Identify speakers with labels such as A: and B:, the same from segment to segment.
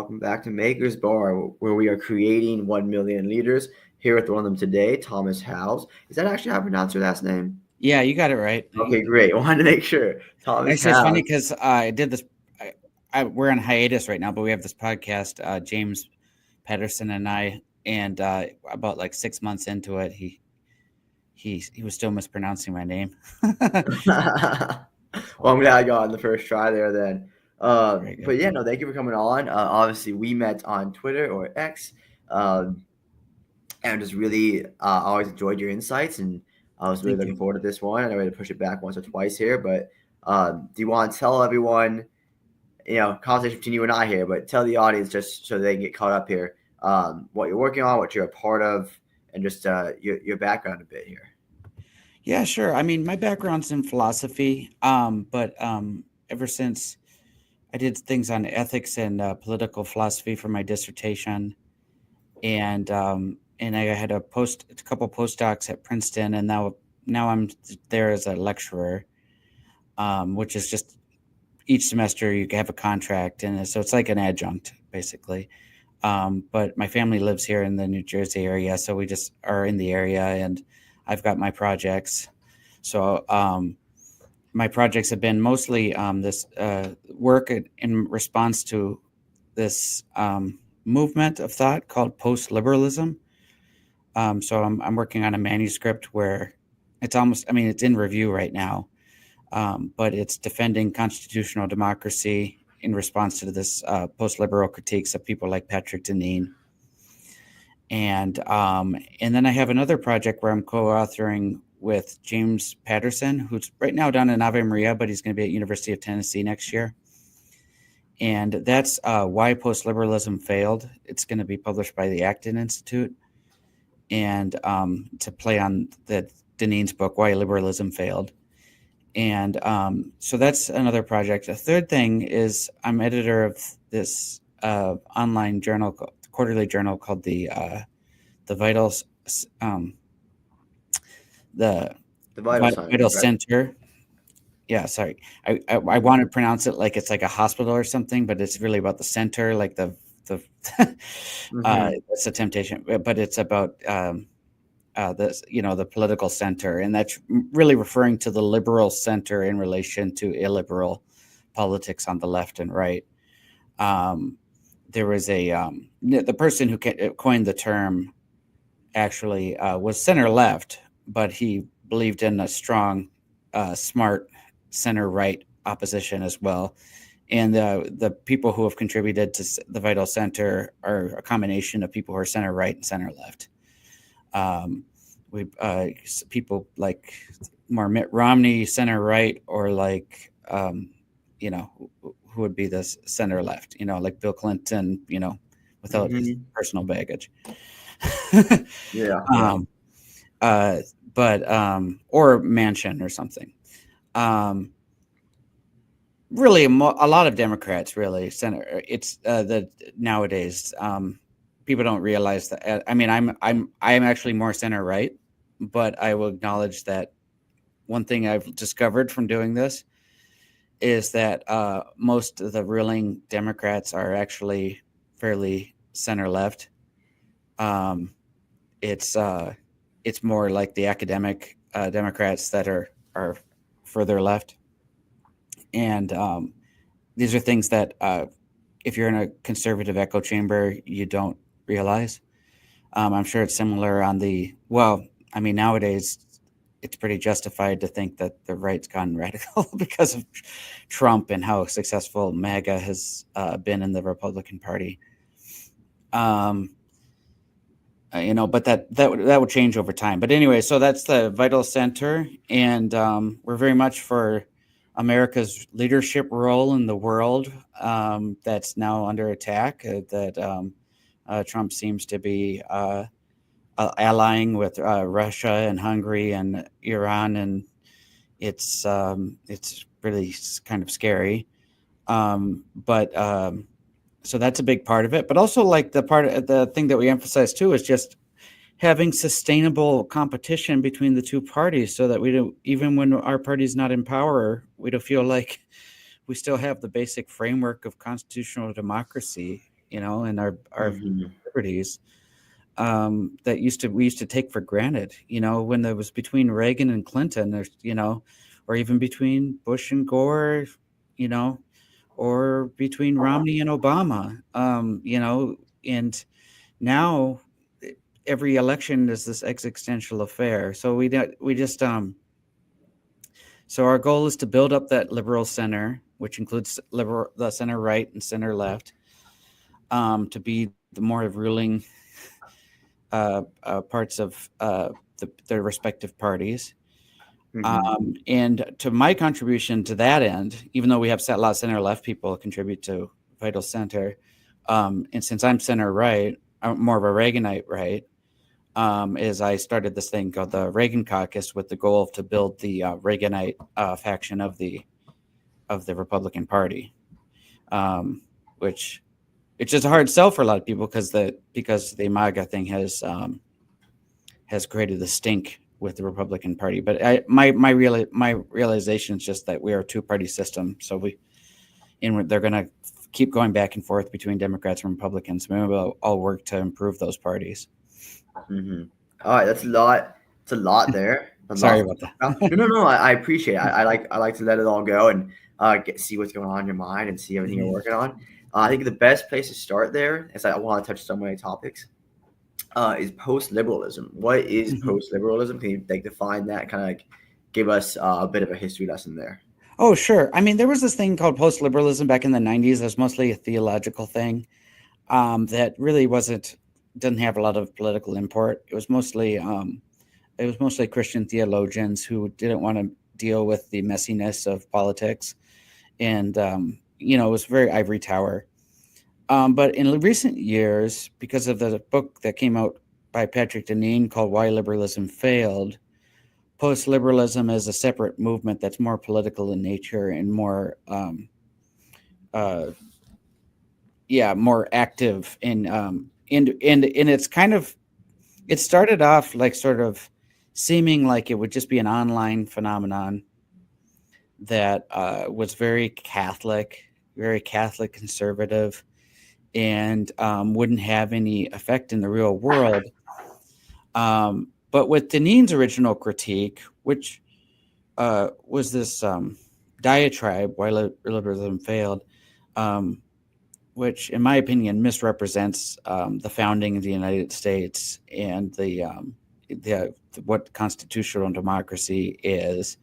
A: welcome back to Maker's Bar, where we are creating 1 million leaders. Here with one of them today, Thomas Howes. Is that actually how I pronounce your last name?
B: Yeah, you got it right.
A: Okay, great. I wanted to make sure. Thomas
B: Actually, it's funny
A: Howes.
B: because I did this. We're on hiatus right now, but we have this podcast. James Patterson and I, and about like 6 months into it, he was still mispronouncing my name.
A: Well, I'm glad I got on the first try there then.
B: Very good.
A: But yeah, no, thank you for coming on. Obviously, we met on Twitter or X, and just really always enjoyed your insights, and I was really
B: Thank
A: looking
B: you.
A: forward to this one. I know we had to push it back once or twice here, but do you want to tell everyone, conversation between you and I here, but tell the audience just so they can get caught up here, what you're working on, what you're a part of, and just your background a bit here.
B: Yeah, sure. I mean, my background's in philosophy, but ever since I did things on ethics and political philosophy for my dissertation, and I had a couple postdocs at Princeton, and now I'm there as a lecturer, which is just each semester you have a contract, and so it's like an adjunct basically. But my family lives here in the New Jersey area, so we just are in the area, and I've got my projects. So my projects have been mostly this work in response to this movement of thought called post-liberalism. So I'm working on a manuscript where it's in review right now, but it's defending constitutional democracy in response to this post-liberal critiques of people like Patrick Deneen. And then I have another project where I'm co-authoring with James Patterson, who's right now down in Ave Maria, but he's going to be at University of Tennessee next year. And that's Why Post-Liberalism Failed. It's going to be published by the Acton Institute, and to play on the Deneen's book, Why Liberalism Failed. And so that's another project. A third thing is I'm editor of this online journal, quarterly journal called the Vital
A: The Vital Sign,
B: Vital
A: right?
B: Center. Yeah, sorry. I want to pronounce it like it's like a hospital or something, but it's really about the center, like the it's a temptation, but it's about the political center, and that's really referring to the liberal center in relation to illiberal politics on the left and right. There was the person who coined the term actually was center left, but he believed in a strong, smart center right opposition as well. And the people who have contributed to the Vital Center are a combination of people who are center right and center left. People like more Mitt Romney, center right, or like who would be the center left, like Bill Clinton, without his personal baggage.
A: Yeah.
B: Or Manchin or something. Really, a lot of Democrats really center. It's that nowadays people don't realize that. I mean, I'm actually more center right, but I will acknowledge that one thing I've discovered from doing this is that most of the ruling Democrats are actually fairly center left. It's more like the academic Democrats that are further left. And these are things that if you're in a conservative echo chamber, you don't realize. I'm sure it's similar nowadays it's pretty justified to think that the right's gone radical because of Trump and how successful MAGA has been in the Republican Party. But that will change over time. But anyway, so that's the Vital Center, and we're very much for America's leadership role in the world that's now under attack. Trump seems to be allying with Russia and Hungary and Iran, and it's really kind of scary. So that's a big part of it. But also, like the thing that we emphasize too is just having sustainable competition between the two parties, so that we don't, even when our party's not in power, we don't feel like we still have the basic framework of constitutional democracy and our
A: Mhm.
B: liberties that we used to take for granted, when there was between Reagan and Clinton, or even between Bush and Gore, you know, or between Romney and Obama, and now every election is this existential affair. So we just so our goal is to build up that liberal center, which includes the center right and center left, to be the more ruling parts of their respective parties.
A: Mhm.
B: And to my contribution to that end, even though we have a lot of center left people contribute to Vital Center, and since I'm center right, I'm more of a Reaganite right, is I started this thing called the Reagan caucus with the goal to build the Reaganite faction of the Republican Party, which it's just a hard sell for a lot of people because the MAGA thing has created the stink with the Republican Party. But my realization is just that we are a two-party system, so they're going to keep going back and forth between Democrats and Republicans. Maybe we'll all work to improve those parties.
A: Mhm. All right, that's a lot. It's a lot there. A lot
B: Sorry
A: to
B: about
A: talk
B: that.
A: about. No. I appreciate it. I like to let it all go and see what's going on in your mind and see everything you're working on. I think the best place to start there, as I want to touch so many topics, is post-liberalism. What is
B: Mhm.
A: post-liberalism? Can you define that? Kind of give us a bit of a history lesson there.
B: Oh, sure. I mean, there was this thing called post-liberalism back in the 90s. It was mostly a theological thing that really didn't have a lot of political import. It was mostly Christian theologians who didn't want to deal with the messiness of politics, and it was very ivory tower. But in recent years, because of the book that came out by Patrick Deneen called "Why Liberalism Failed," post-liberalism is a separate movement that's more political in nature and uh, more active and it started off like sort of seeming like it would just be an online phenomenon that was very Catholic conservative, and wouldn't have any effect in the real world. But with Deneen's original critique, which was this diatribe, why liberalism failed, um, which, in my opinion, misrepresents the founding of the United States and the what constitutional democracy is.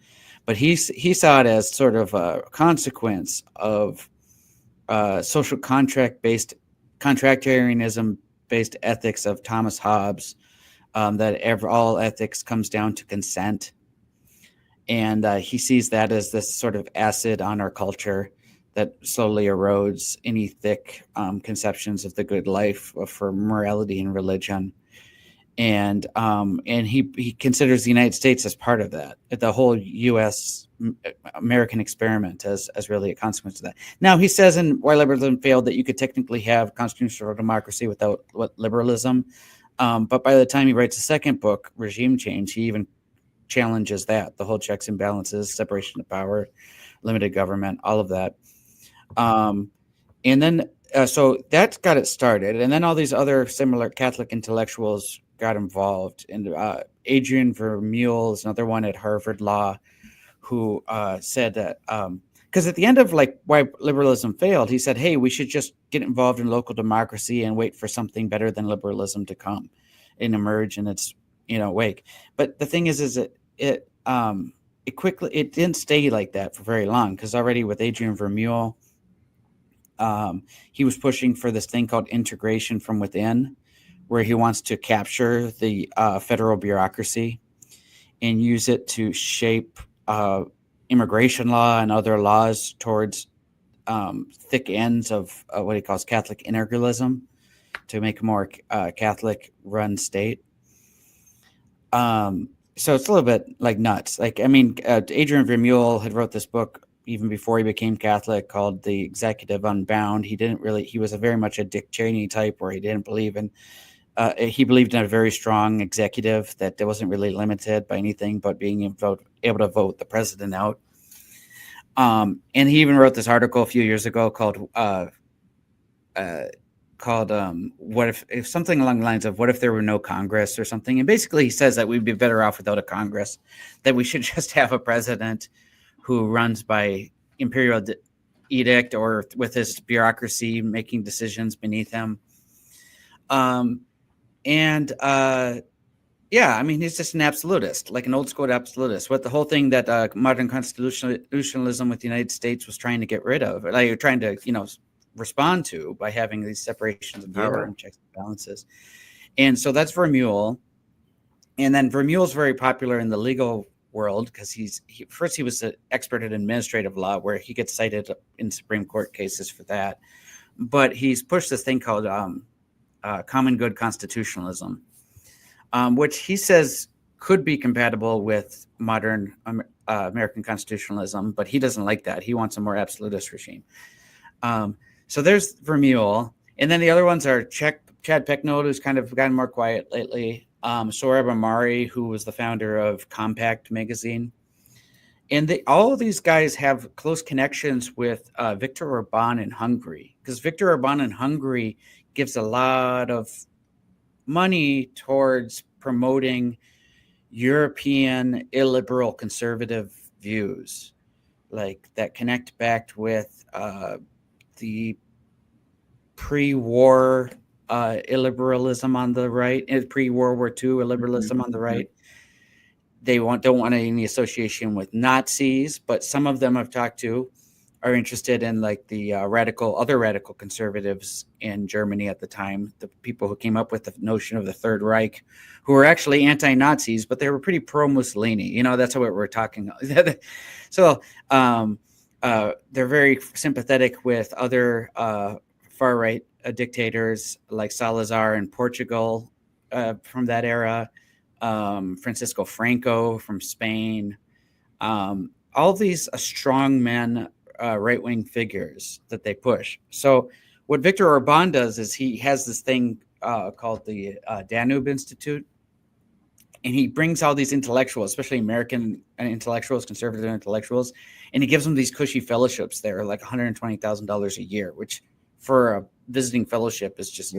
B: But he saw it as sort of a consequence of social contractarianism based ethics of Thomas Hobbes, that all ethics comes down to consent. And he sees that as this sort of acid on our culture that slowly erodes any thick conceptions of the good life for morality and religion. And he considers the United States as part of that, the whole U.S. American experiment as really a consequence of that. Now, he says in Why Liberalism Failed that you could technically have constitutional democracy without liberalism. But by the time he writes a second book, Regime Change, he even challenges that, the whole checks and balances, separation of power, limited government, all of that. And then, so that got it started. And then all these other similar Catholic intellectuals got involved. And Adrian Vermeule is another one at Harvard Law who said that, because at the end of Why Liberalism Failed, he said, hey, we should just get involved in local democracy and wait for something better than liberalism to come and emerge in its wake. But the thing is it didn't stay like that for very long, because already with Adrian Vermeule, he was pushing for this thing called integration from within, where he wants to capture the federal bureaucracy and use it to shape immigration law and other laws towards thick ends of what he calls Catholic integralism, to make a more Catholic-run state. So it's a little bit nuts. Adrian Vermeule had wrote this book even before he became Catholic called The Executive Unbound. He was very much a Dick Cheney type, where he didn't believe in, he believed in a very strong executive that wasn't really limited by anything but being able to vote the president out. And he even wrote this article a few years ago called called what if something along the lines of what if there were no Congress or something. And basically he says that we'd be better off without a Congress, that we should just have a president who runs by imperial edict or with his bureaucracy making decisions beneath him. Yeah, I mean, he's just an absolutist, like an old school absolutist. What the whole thing that modern constitutionalism with the United States was trying to get rid of, like you're trying to, respond to by having these separations of power and checks and balances. And so that's Vermeulen. And then Vermeulen's very popular in the legal world because he was an expert in administrative law, where he gets cited in Supreme Court cases for that. But he's pushed this thing called common good constitutionalism, which he says could be compatible with modern American constitutionalism, but he doesn't like that. He wants a more absolutist regime. So there's Vermeulen. And then the other ones are Chad Pecknold, who's kind of gotten more quiet lately. Sohrab Ahmari, who was the founder of Compact magazine. And all of these guys have close connections with Viktor Orban in Hungary, because Viktor Orban in Hungary gives a lot of money towards promoting European illiberal conservative views, like that connect back with the pre-war illiberalism on the right, and pre-World War II illiberalism on the right. They don't want any association with Nazis, but some of them I've talked to are interested in like the other radical conservatives in Germany at the time, the people who came up with the notion of the Third Reich, who were actually anti-Nazis, but they were pretty pro-Mussolini. That's what we're talking about. So they're very sympathetic with other far-right dictators like Salazar in Portugal from that era, Francisco Franco from Spain, all these strong men, right-wing figures that they push. So what Viktor Orban does is he has this thing called the Danube Institute, and he brings all these intellectuals, especially American intellectuals, conservative intellectuals, and he gives them these cushy fellowships there, like $120,000 a year, which for a visiting fellowship is just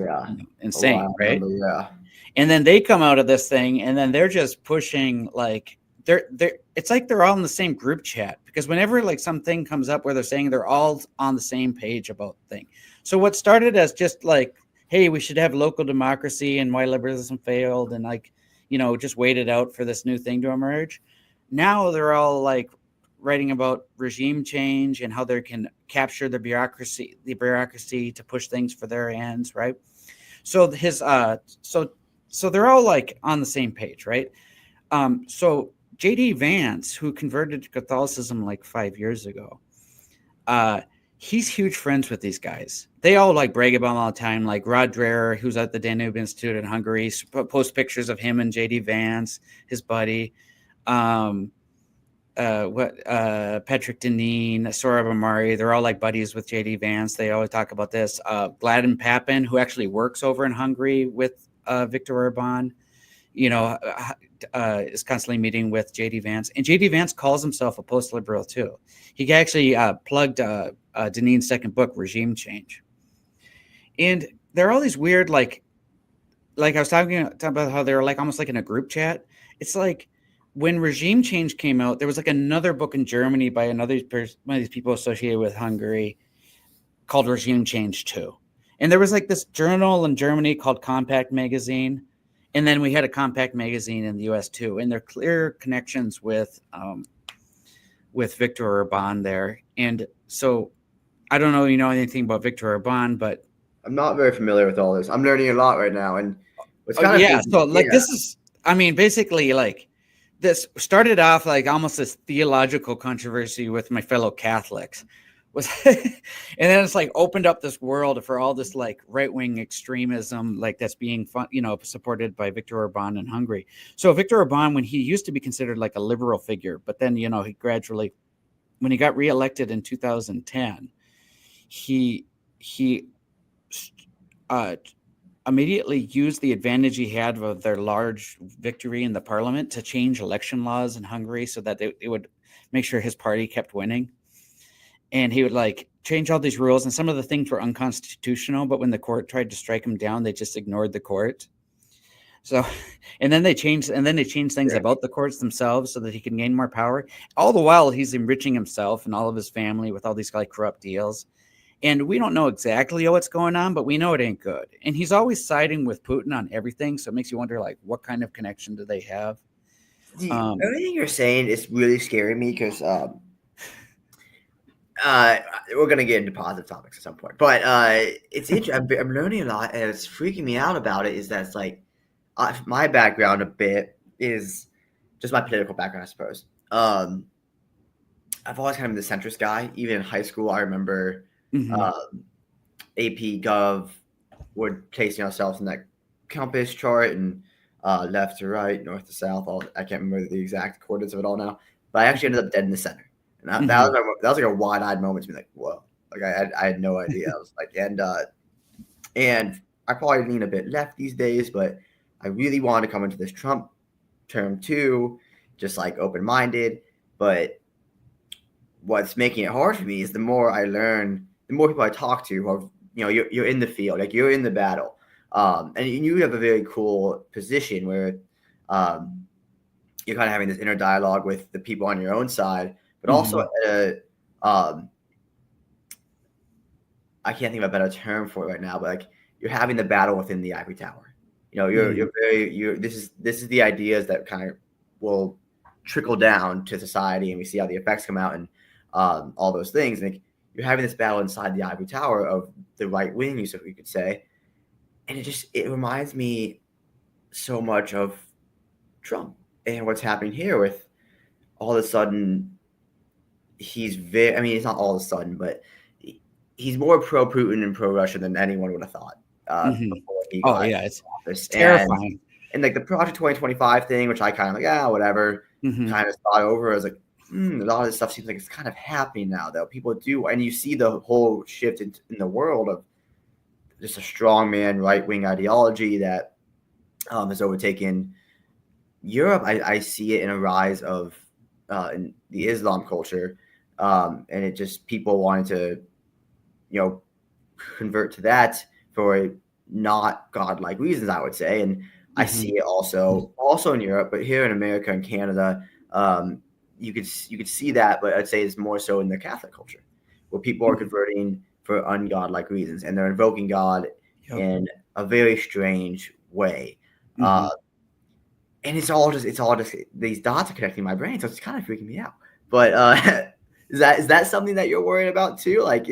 B: insane, right?
A: Yeah.
B: And then they come out of this thing, and then they're just pushing like it's like they're all in the same group chat, because whenever like something comes up where they're saying they're all on the same page about the thing. So what started as just like, hey, we should have local democracy and why liberalism failed, and like, just wait it out for this new thing to emerge. Now they're all like writing about regime change and how they can capture the bureaucracy to push things for their ends, right? So so they're all like on the same page, right? So J.D. Vance, who converted to Catholicism like 5 years ago, he's huge friends with these guys. They all like brag about him all the time. Like Rod Dreher, who's at the Danube Institute in Hungary, post pictures of him and J.D. Vance, his buddy. Patrick Deneen, Sohrab Ahmari, they're all like buddies with J.D. Vance. They always talk about this. Gladden Papin, who actually works over in Hungary with Viktor Orban, is constantly meeting with J.D. Vance. And J.D. Vance calls himself a post-liberal too. He actually plugged Deneen's second book, Regime Change. And there are all these weird, like I was talking about how they're like almost like in a group chat. It's like when Regime Change came out, there was like another book in Germany by one of these people associated with Hungary called Regime Change 2. And there was like this journal in Germany called Compact Magazine. And then we had a Compact Magazine in the US too. And there are clear connections with Viktor Orban there. And so I don't know, anything about Viktor Orban, but
A: I'm not very familiar with all this. I'm learning a lot right now. And
B: this is, basically like this started off like almost this theological controversy with my fellow Catholics. And then it's like opened up this world for all this like right-wing extremism, like that's being supported by Viktor Orban in Hungary. So Viktor Orban, when he used to be considered like a liberal figure, but then he gradually, when he got reelected in 2010, he immediately used the advantage he had of their large victory in the parliament to change election laws in Hungary so that it would make sure his party kept winning. and he would like change all these rules, and some of the things were unconstitutional, but when the court tried to strike him down, they just ignored the court. So, and then they changed things about the courts themselves so that he can gain more power. All the while, he's enriching himself and all of his family with all these like corrupt deals. And we don't know exactly what's going on, but we know it ain't good. And he's always siding with Putin on everything. So it makes you wonder, like, what kind of connection do they have?
A: Everything you're saying is really scaring me because we're gonna get into positive topics at some point. But it's interesting. I'm learning a lot, and it's freaking me out about it. Is that it's like my background a bit is just my political background, I suppose. I've always kind of been the centrist guy. Even in high school, I remember AP Gov would placing ourselves in that compass chart and left to right, north to south. I can't remember the exact coordinates of it all now, but I actually ended up dead in the center. And that was like a wide-eyed moment to be like, whoa. Like I had no idea. I was like, and I probably lean a bit left these days, but I really wanted to come into this Trump term too, just like open-minded. But what's making it hard for me is the more I learn, the more people I talk to who are, you're in the field, like you're in the battle. And you have a very cool position where you're kind of having this inner dialogue with the people on your own side, but also I can't think of a better term for it right now, but like you're having the battle within the ivory tower. This is the ideas that kind of will trickle down to society, and we see how the effects come out and all those things. And like, you're having this battle inside the ivory tower of the right wing, you could say, and it reminds me so much of Trump and what's happening here with all of a sudden he's it's not all of a sudden, but he's more pro-Putin and pro-Russia than anyone would have thought. Before he got
B: it's
A: office.
B: terrifying.
A: And like the Project 2025 thing, which I kind of like, whatever, kind of thought over. I was like, a lot of this stuff seems like it's kind of happening now, though. People do, and you see the whole shift in the world of just a strongman right-wing ideology that has overtaken Europe. I see it in a rise of in the Islam culture, and it just people wanting to, convert to that for not godlike reasons, I would say. And I see it also in Europe, but here in America and Canada, you could see that, but I'd say it's more so in the Catholic culture, where people are converting for ungodlike reasons, and they're invoking God in a very strange way. And it's all just these dots are connecting my brain, so it's kind of freaking me out. But is that something that you're worried about too? Like,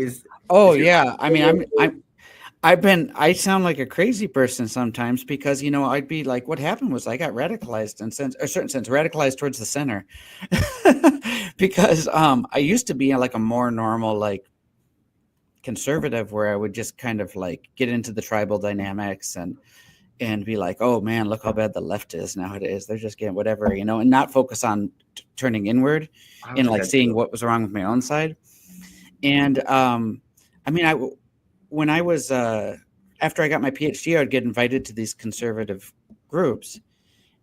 B: I sound like a crazy person sometimes because, I'd be like, what happened was I got radicalized in a certain sense, radicalized towards the center because I used to be like a more normal, like conservative where I would just kind of like get into the tribal dynamics and be like, oh man, look how bad the left is nowadays. They're just getting whatever, and not focus on turning inward and like seeing what was wrong with my own side. And when I was after I got my PhD, I would get invited to these conservative groups,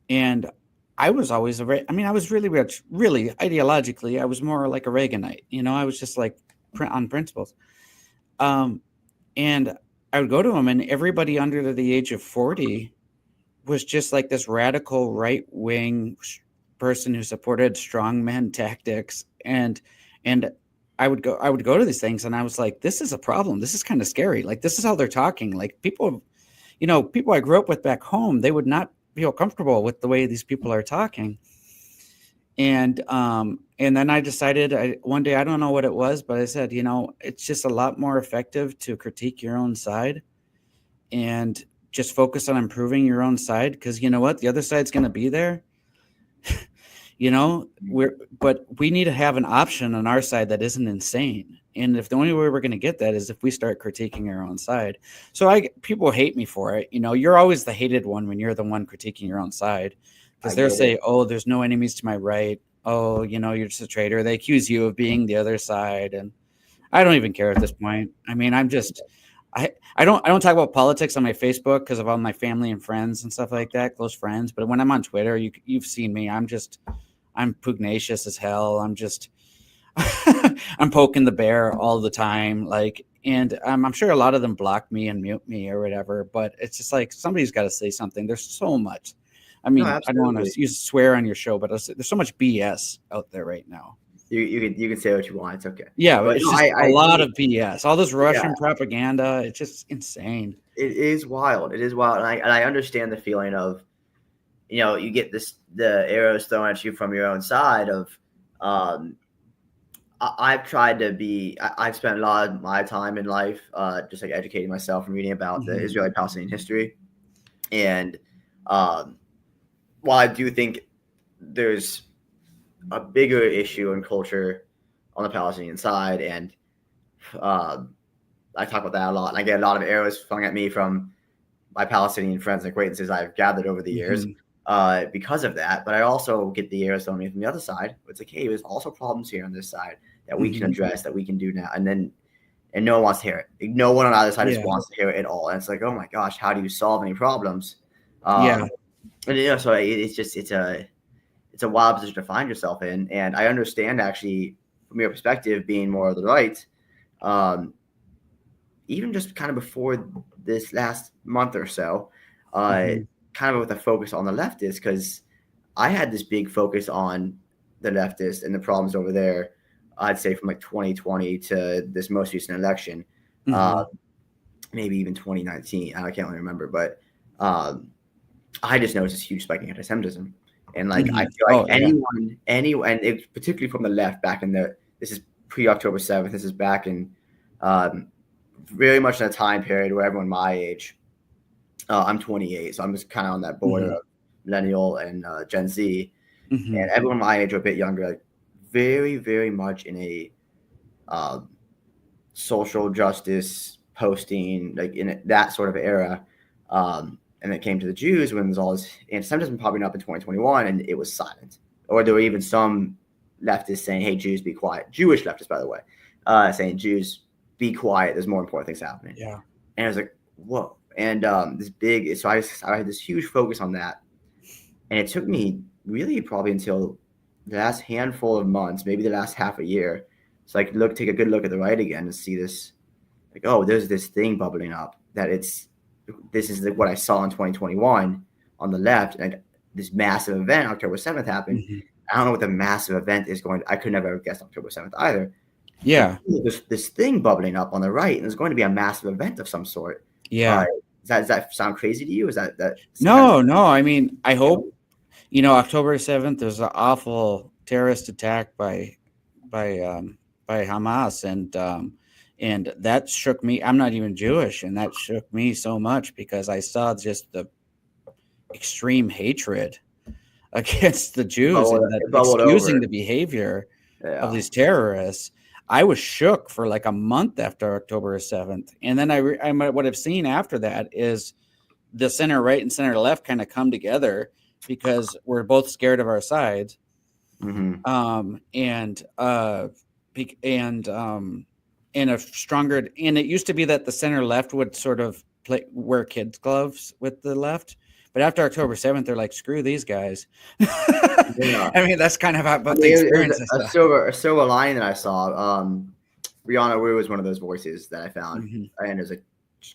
B: and I was always I was really ideologically, I was more like a Reaganite. I was just like on principles. And I would go to them, and everybody under the age of 40 was just like this radical right wing person who supported strongman tactics, and I would go to these things, and I was like, this is a problem. This is kind of scary. Like, this is how they're talking. Like, people I grew up with back home, they would not feel comfortable with the way these people are talking. And then I decided one day, I don't know what it was, but I said, it's just a lot more effective to critique your own side and just focus on improving your own side. Because you know what? The other side's going to be there. But we need to have an option on our side that isn't insane. And if the only way we're going to get that is if we start critiquing our own side. So people hate me for it. You're always the hated one when you're the one critiquing your own side, because they'll say, oh, there's no enemies to my right. Oh, you're just a traitor. They accuse you of being the other side. And I don't even care at this point. I mean, I don't talk about politics on my Facebook because of all my family and friends and stuff like that, close friends. But when I'm on Twitter, you've seen me. I'm pugnacious as hell. I'm poking the bear all the time, like, and I'm sure a lot of them block me and mute me or whatever. But it's just like somebody's got to say something. There's so much. I
A: No,
B: mean, I don't want
A: absolutely.
B: to use swear on your show, but there's so much BS out there right now.
A: You can say what you want. It's okay.
B: Yeah,
A: But
B: it's
A: no,
B: just a
A: I
B: lot
A: do.
B: of BS. All this
A: Yeah,
B: Russian propaganda. It's just insane.
A: it is wild. It is wild, and I understand the feeling of, you get the arrows thrown at you from your own side of, um, I've tried to be. I've spent a lot of my time in life, just like educating myself and reading about the
B: Mhm.
A: Israeli-Palestinian history, and um, while I do think there's a bigger issue in culture on the Palestinian side, and um, I talk about that a lot, and I get a lot of arrows flung at me from my Palestinian friends and acquaintances I've gathered over the years
B: Mhm.
A: because of that. But I also get the arrows thrown at me from the other side. It's like, hey, there's also problems here on this side that we can
B: Mhm.
A: address, that we can do now, and no one wants to hear it. No one on either side just
B: Yeah.
A: wants to hear it at all. And it's like, oh my gosh, how do you solve any problems?
B: Yeah.
A: And so it's just it's a wild position to find yourself in. And I understand actually from your perspective being more of the right. Um, even just kind of before this last month or so,
B: Mhm.
A: kind of with a focus on the leftists, because I had this big focus on the leftists and the problems over there. I'd say from like 2020 to this most recent election, uh,
B: Mhm.
A: maybe even 2019. I can't really remember, but um, I just noticed this huge spike in anti-Semitism, and like I
B: Mhm.
A: feel like
B: Oh yeah.
A: anyone, and it, particularly from the left, back in this is pre-October 7th. This is back in um, very much in a time period where everyone my age, I'm 28, so I'm just kind of on that border
B: Mhm.
A: of millennial and Gen Z, and
B: Mhm.
A: everyone my age or a bit younger, like very, very much in a um, social justice posting, like in that sort of era. And it came to the Jews when there's all this anti-Semitism popping up in 2021, and it was silent. Or there were even some leftists saying, "Hey, Jews, be quiet." Jewish leftists, by the way, saying, "Jews, be quiet. There's more important things happening."
B: Yeah.
A: And I was like, "Whoa!" And so I had this huge focus on that, and it took me really probably until the last handful of months, maybe the last half a year, so I could take a good look at the right again and see this, like, oh, there's this thing bubbling up that this is what I saw in 2021 on the left, and this massive event, October 7th, happened.
B: Mhm.
A: I don't know what the massive event is going. I could never have guessed October 7th either. But
B: Yeah.
A: there's this thing bubbling up on the right, and there's going to be a massive event of some sort. Uh,
B: Yeah.
A: does that sound crazy to you? Is that kind of
B: No, no. I mean, I hope October 7th. There's an awful terrorist attack by um, by Hamas, and that shook me. I'm not even Jewish, and that shook me so much because I saw just the extreme hatred against the Jews and that
A: it bubbled
B: excusing
A: over?
B: the behavior of
A: Yeah.
B: these terrorists. I was shook for like a month after October 7th. And then what I've seen after that is the center right and center left kind of come together because we're both scared of our sides.
A: Mm-hmm.
B: And and a stronger, and it used to be that the center left would sort of wear kids gloves with the left, but after October 7th they're like, screw these guys.
A: Yeah.
B: I mean, that's kind of
A: I
B: about the
A: mean, it was
B: experience I saw.
A: a silver lining that I saw. Rihanna Wu was one of those voices that I found,
B: Hmm.
A: and there's a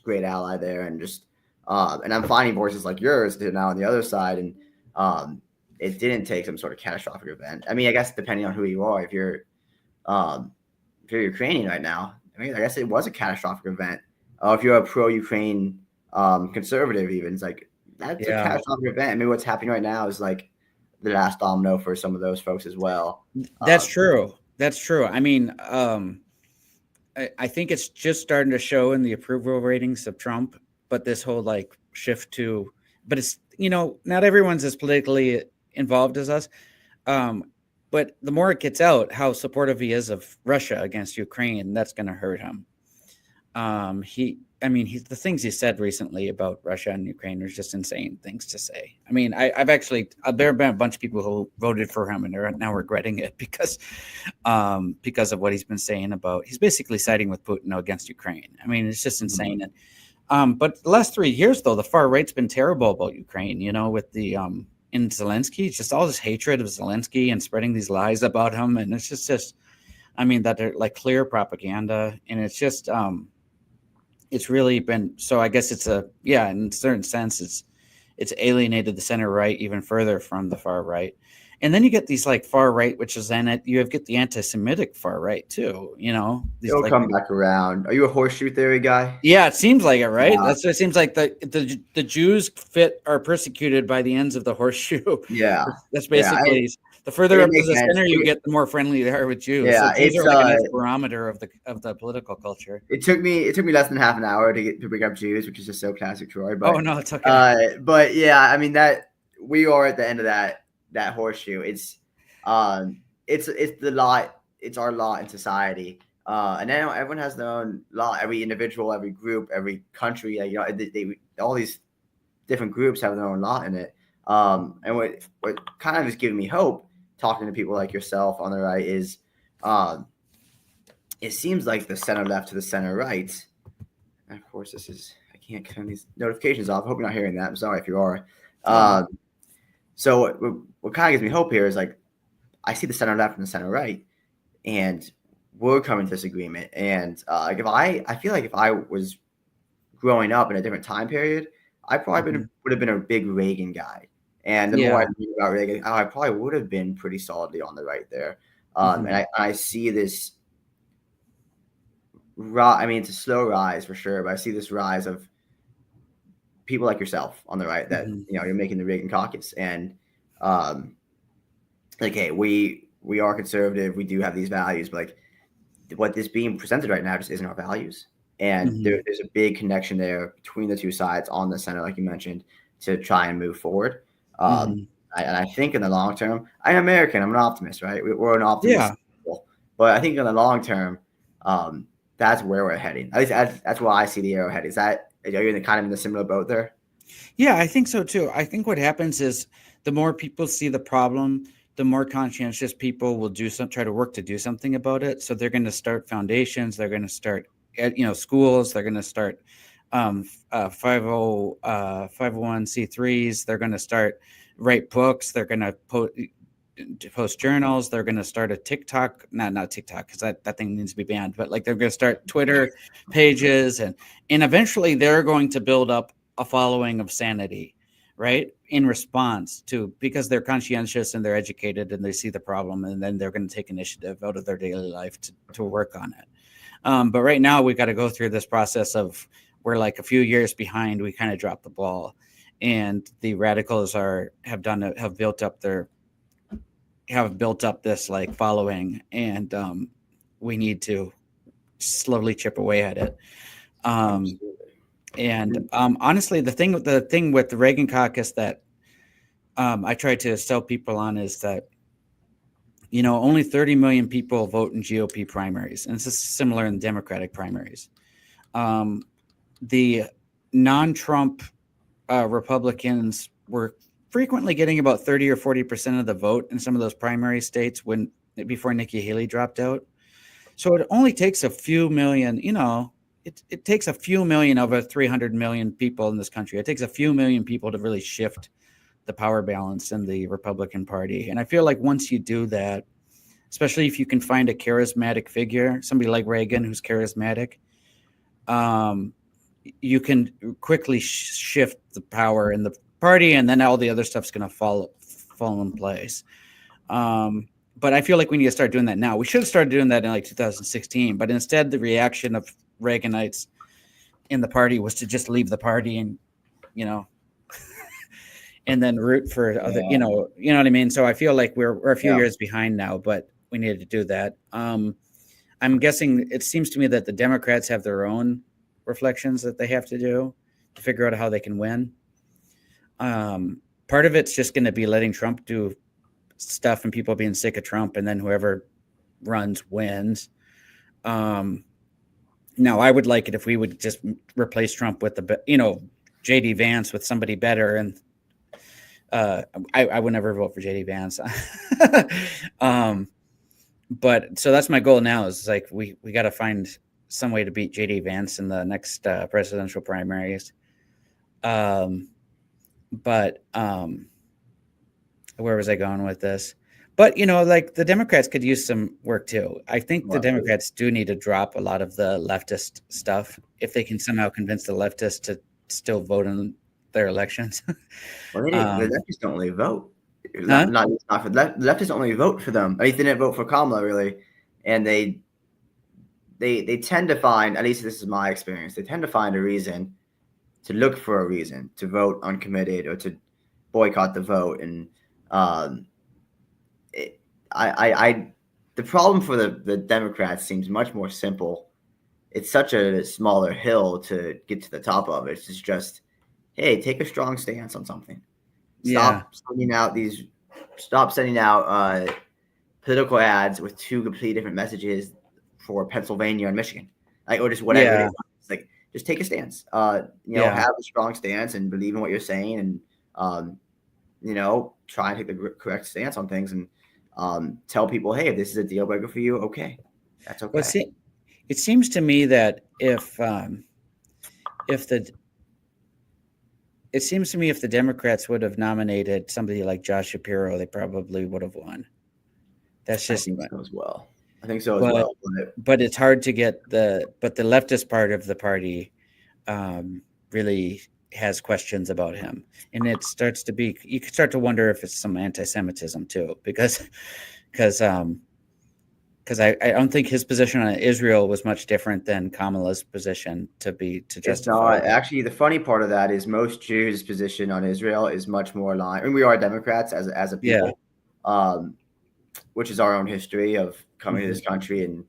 A: great ally there, and just and I'm finding voices like yours now on the other side, and it didn't take some sort of catastrophic event. I mean, I guess depending on who you are, um, if you're Ukrainian right now, I mean, I guess it was a catastrophic event. If you're a pro-Ukraine conservative, even, it's like that's a
B: Yeah,
A: catastrophic event. I mean, what's happening right now is like the last domino for some of those folks as well.
B: that's
A: Um,
B: true. That's true. I mean, I think it's just starting to show in the approval ratings of Trump, but this whole like shift to, but it's, not everyone's as politically involved as us. Um, but the more it gets out how supportive he is of Russia against Ukraine, that's going to hurt him. The things he said recently about Russia and Ukraine are just insane things to say. I mean, there have been a bunch of people who voted for him and are now regretting it because of what he's been saying about, he's basically siding with Putin against Ukraine. I mean, it's just insane. And, but the last 3 years, though, the far right's been terrible about Ukraine, with in Zelensky, just all this hatred of Zelensky and spreading these lies about him. And it's just I mean, that are like clear propaganda, and it's just it's really been, so I guess it's in a certain sense it's alienated the center right even further from the far right. And then you get these like far right, which is then get the anti-Semitic far right too, these
A: It'll
B: like,
A: come back around. Are you a horseshoe theory guy?
B: yeah, it seems like it, right?
A: Yeah.
B: That's what it seems like. The Jews are persecuted by the ends of the horseshoe.
A: Yeah.
B: That's
A: Yeah.
B: basically, the further
A: It
B: up to
A: makes
B: the
A: sense.
B: center you get, the more friendly they are with Jews. So
A: Yeah.
B: Jews are like a nice barometer of the political culture.
A: It took me less than half an hour to bring up Jews, which is just so classic Troy.
B: Oh
A: But
B: no, it's okay.
A: but yeah, I mean that we are at the end of that horseshoe. It's the lot. It's our lot in society. And then everyone has their own lot. Every individual, every group, every country. They all these different groups have their own lot in it. And what kind of is giving me hope, talking to people like yourself on the right, is it seems like the center left to the center right. And of course, I can't turn these notifications off. I hope you're not hearing that. I'm sorry if you are. So what kind of gives me hope here is like I see the center left and the center right, and we're coming to this agreement. And like I feel like if I was growing up in a different time period, I probably would have been a big Reagan guy. And the more I think about Reagan, I probably would have been pretty solidly on the right there. And I see this. I mean, it's a slow rise for sure, but I see this rise of people like yourself on the right that you're making the Reagan caucus, and like, hey, we are conservative, we do have these values, but like what is being presented right now just isn't our values, and there's a big connection there between the two sides on the center, like you mentioned, to try and move forward. And I think in the long term, I'm American, I'm an optimist, right? We're an optimist, but I think in the long term, that's where we're heading. At least that's where I see the arrow heading. Are you kind of in the similar boat there?
B: Yeah, I think so too. I think what happens is the more people see the problem, the more conscientious people will try to work to do something about it. So they're going to start foundations. They're going to start, schools. They're going to start 501c3s. They're going to start write books. They're going to post journals. They're going to start a TikTok, not TikTok, because that thing needs to be banned, but like they're going to start Twitter pages, and eventually they're going to build up a following of sanity, right? In response to, because they're conscientious and they're educated and they see the problem, and then they're going to take initiative out of their daily life to work on it. But right now we got to go through this process of, we're like a few years behind. We kind of dropped the ball, and the radicals have built up this like following, and we need to slowly chip away at it. And honestly, the thing with the Reagan caucus that I try to sell people on is that only 30 million people vote in GOP primaries, and this is similar in Democratic primaries. The non-Trump Republicans were frequently getting about 30 or 40% of the vote in some of those primary states before Nikki Haley dropped out. So it only takes a few million, it takes a few million of 300 million people in this country. It takes a few million people to really shift the power balance in the Republican Party. And I feel like once you do that, especially if you can find a charismatic figure, somebody like Reagan who's charismatic, you can quickly shift the power in the party, and then all the other stuff's going to fall in place. But I feel like we need to start doing that now. We should have started doing that in like 2016, but instead the reaction of Reaganites in the party was to just leave the party and, and then root for other, you know what I mean? So I feel like we're a few years behind now, but we needed to do that. I'm guessing it seems to me that the Democrats have their own reflections that they have to do to figure out how they can win. Part of it's just going to be letting Trump do stuff and people being sick of Trump, and then whoever runs wins. Now, I would like it if we would just replace Trump with JD Vance with somebody better, and I would never vote for JD Vance. But so that's my goal now, is like we got to find some way to beat JD Vance in the next presidential primaries. But where was I going with this? But like the Democrats could use some work too. I think the
A: Well,
B: Democrats do need to drop a lot of the leftist stuff if they can somehow convince the leftists to still vote in their elections.
A: the leftists don't really vote.
B: Huh?
A: Not for the leftists only vote for them. At least they didn't vote for Kamala really, and they tend to find, at least this is my experience, they tend to find a reason to look for a reason to vote uncommitted or to boycott the vote. And the problem for the Democrats seems much more simple. It's such a smaller hill to get to the top of. It's just, hey, take a strong stance on something. Stop sending out political ads with two completely different messages for Pennsylvania and Michigan, or just whatever it is. It's like, just take a stance. Have a strong stance and believe in what you're saying, and try and take the correct stance on things, and tell people, hey, if this is a deal breaker for you, okay, that's okay.
B: Well, see, it seems to me that if the Democrats would have nominated somebody like Josh Shapiro, they probably would have won. That's just
A: I think so as well.
B: But it's hard to get the leftist part of the party really has questions about him, and it starts to be, you can start to wonder if it's some anti-Semitism too, because I don't think his position on Israel was much different than Kamala's position to justify.
A: Actually, the funny part of that is most Jews' position on Israel is much more aligned. I mean, we are Democrats as a people, which is our own history of coming to this country. And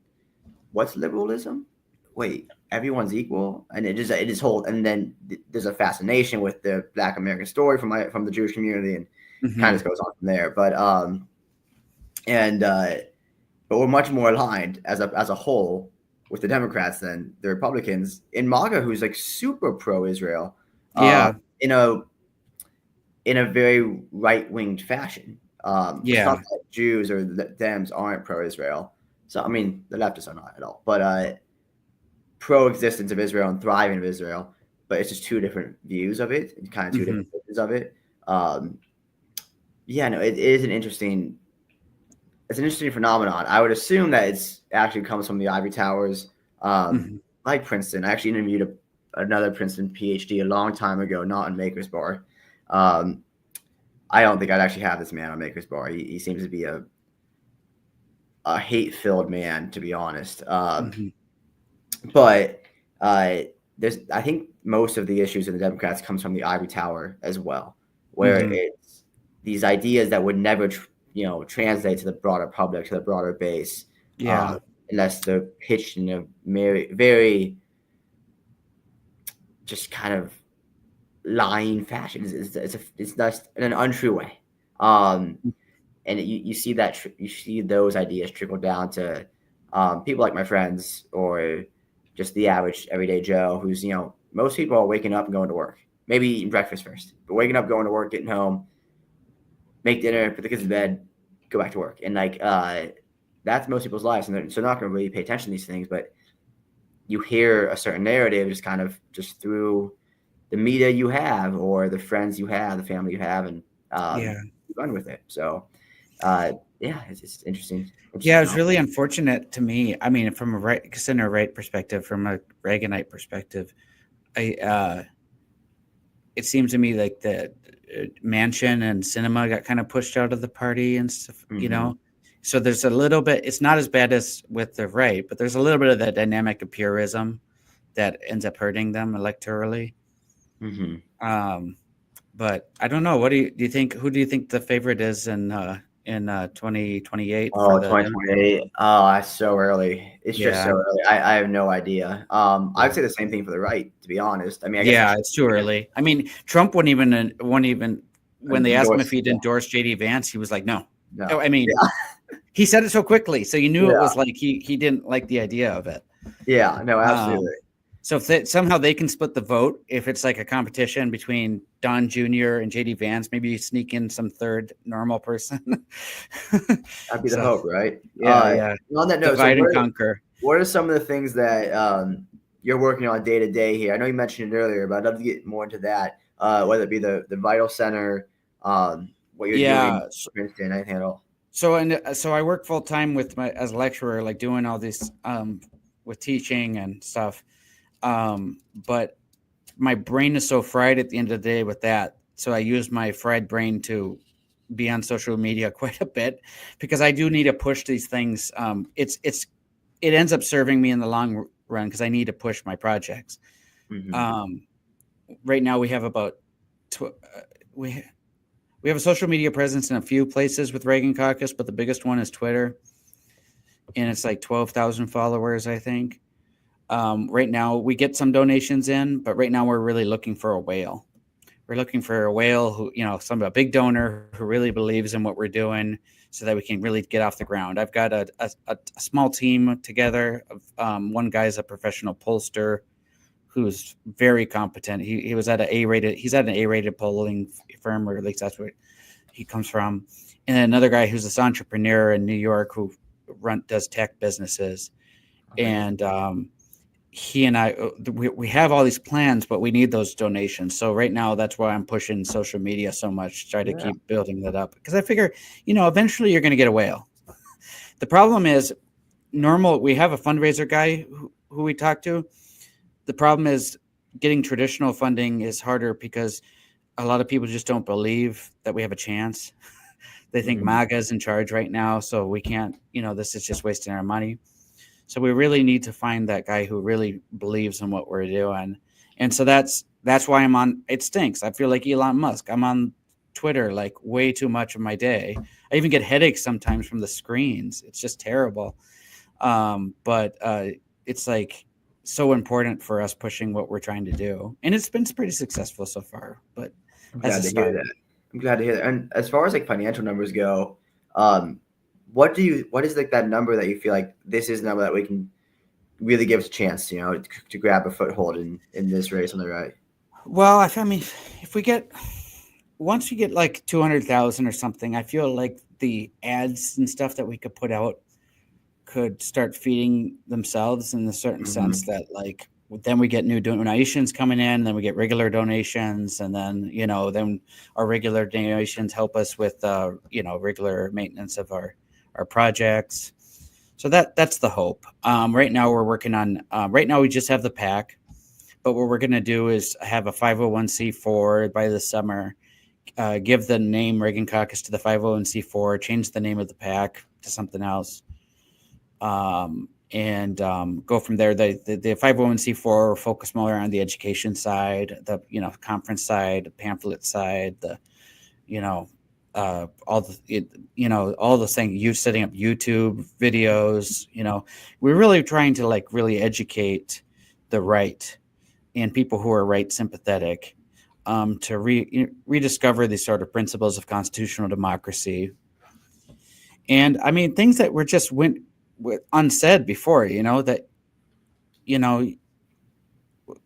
A: what's liberalism? Wait, everyone's equal, and it is whole. And then there's a fascination with the Black American story from the Jewish community, and kind of goes on from there. But we're much more aligned as a whole with the Democrats than the Republicans. In MAGA, who's like super pro-Israel, in a very right-winged fashion. It's not that Jews or the Dems aren't pro-Israel. So I mean, the leftists are not at all, but pro-existence of Israel and thriving of Israel. But it's just two different views of it, and kind of two different visions of it. It is an interesting. It's an interesting phenomenon. I would assume that it's actually comes from the ivory towers, like Princeton. I actually interviewed another Princeton PhD a long time ago, not on Maker's Bar. I don't think I'd actually have this man on Maker's Bar. He seems to be a hate-filled man, to be honest. But I think most of the issues in the Democrats comes from the ivory tower as well, where it's these ideas that would never translate to the broader public, to the broader base, unless they're pitched in a very, very just kind of lying fashion. It's just in an untrue way, and you see that you see those ideas trickle down to people like my friends, or just the average everyday Joe, who's most people are waking up and going to work, maybe eating breakfast first, but waking up, going to work, getting home, make dinner, put the kids to bed, go back to work. And that's most people's lives. And they're not going to really pay attention to these things, but you hear a certain narrative just through the media you have, or the friends you have, the family you have, and you run with it. So it's interesting.
B: Yeah, it was really unfortunate to me. I mean, from a center-right perspective, from a Reaganite perspective, it seemed to me like the Mansion and Cinema got kind of pushed out of the party and stuff, So there's a little bit, it's not as bad as with the right, but there's a little bit of that dynamic of purism that ends up hurting them electorally. But I don't know. What do you think? Who do you think the favorite is in 2028?
A: Oh, 2028. Oh, that's so early. It's just so early. I have no idea. I'd say the same thing for the right, to be honest. I mean, I guess
B: it's too early. I mean, Trump wouldn't even when they asked him if he'd endorse JD Vance, he was like, no. I mean, he said it so quickly, so you knew it was like he didn't like the idea of it.
A: Yeah, no, absolutely.
B: So if somehow they can split the vote, if it's like a competition between Don Jr. and JD Vance, maybe you sneak in some third normal person.
A: That'd be the hope, right?
B: Yeah.
A: On that note,
B: divide and conquer.
A: What are some of the things that you're working on day to day here? I know you mentioned it earlier, but I'd love to get more into that. Whether it be the Vital Center, what you're doing, Princeton, anything at all.
B: So I work full time with as a lecturer, like doing all this with teaching and stuff. But my brain is so fried at the end of the day with that. So I use my fried brain to be on social media quite a bit because I do need to push these things. It ends up serving me in the long run because I need to push my projects.
A: Mm-hmm.
B: Right now we have about we have a social media presence in a few places with Reagan Caucus, but the biggest one is Twitter, and it's like 12,000 followers, I think. Right now we get some donations in, but right now we're really looking for a whale. We're looking for a whale who, a big donor who really believes in what we're doing so that we can really get off the ground. I've got a small team together. One guy's a professional pollster who's very competent. He was at he's at an A-rated polling firm, or at least that's where he comes from. And then another guy who's this entrepreneur in New York who does tech businesses.
A: Okay.
B: And he and I, we have all these plans, but we need those donations. So right now, that's why I'm pushing social media so much to try to keep building that up. Because I figure, eventually you're going to get a whale. The problem is, we have a fundraiser guy who we talk to. The problem is getting traditional funding is harder because a lot of people just don't believe that we have a chance. They think MAGA is in charge right now, so we can't, this is just wasting our money. So we really need to find that guy who really believes in what we're doing. And so that's why I'm on. It stinks. I feel like Elon Musk. I'm on Twitter like way too much of my day. I even get headaches sometimes from the screens. It's just terrible. But it's like so important for us pushing what we're trying to do. And it's been pretty successful so far. But
A: I'm glad to hear that. I'm glad to hear that. And as far as like financial numbers go, what is like that number that you feel like this is the number that we can really give us a chance, to grab a foothold in this race on the right?
B: Well, if we get, once we get like 200,000 or something, I feel like the ads and stuff that we could put out could start feeding themselves in a certain sense that like, then we get new donations coming in, then we get regular donations, and then, then our regular donations help us with, regular maintenance of our projects. So that's the hope. Right now we're working on, right now we just have the PAC, but what we're going to do is have a 501c4 by the summer, give the name Reagan Caucus to the 501c4, change the name of the PAC to something else, and go from there. The 501c4 will focus more on the education side, the conference side, the pamphlet side, the all the things, you setting up YouTube videos. We're really trying to like really educate the right and people who are right sympathetic, to rediscover these sort of principles of constitutional democracy. And things that were just went unsaid before, that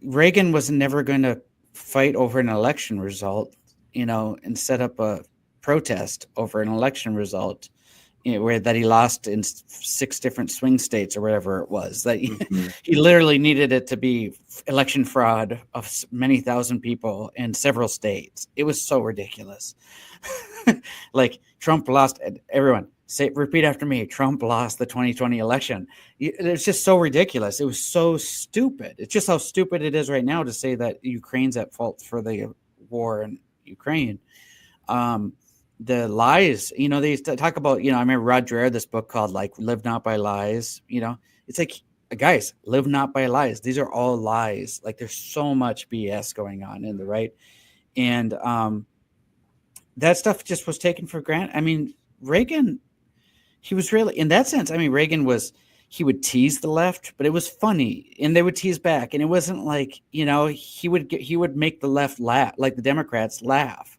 B: Reagan was never going to fight over an election result, and set up a protest over an election result, where that he lost in 6 different swing states or whatever it was. That he literally needed it to be election fraud of many thousand people in several states. It was so ridiculous. Like Trump lost. Everyone repeat after me. Trump lost the 2020 election. It's just so ridiculous. It was so stupid. It's just how stupid it is right now to say that Ukraine's at fault for the war in Ukraine. The lies, they talk about, I remember Rod Dreher, this book called like Live Not by Lies. It's like, guys, live not by lies. These are all lies. Like there's so much BS going on in the right. And that stuff just was taken for granted. Reagan, he was really, in that sense, Reagan he would tease the left, but it was funny, and they would tease back. And it wasn't like, he would make the left laugh, like the Democrats laugh,